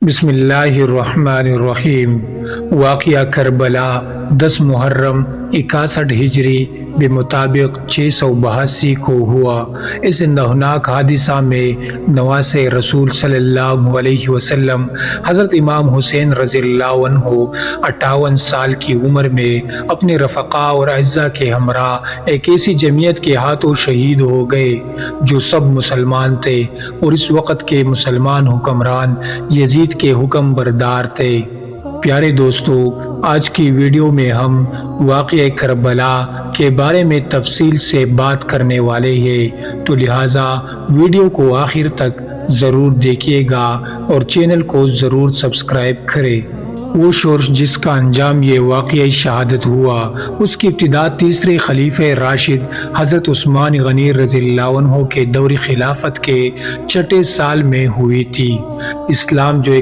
بسم اللہ الرحمن الرحیم۔ واقعہ کربلا 10 محرم 61 ہجری بمطابق 682 کو ہوا۔ اس اندہناک حادثہ میں نواسۂ رسول صلی اللہ علیہ وسلم حضرت امام حسین رضی اللہ عنہ 58 سال کی عمر میں اپنے رفقاء اور اعزاء کے ہمراہ ایک ایسی جمعیت کے ہاتھوں شہید ہو گئے جو سب مسلمان تھے اور اس وقت کے مسلمان حکمران یزید کے حکم بردار تھے۔ پیارے دوستو، آج کی ویڈیو میں ہم واقعہ کربلا کے بارے میں تفصیل سے بات کرنے والے ہیں، تو لہٰذا ویڈیو کو آخر تک ضرور دیکھیے گا اور چینل کو ضرور سبسکرائب کریں۔ وہ شخص جس کا انجام یہ واقعہ شہادت ہوا، اس کی ابتدا تیسرے خلیفہ راشد حضرت عثمان غنی رضی اللہ عنہ کے دور خلافت کے 6 سال میں ہوئی تھی۔ اسلام جو ایک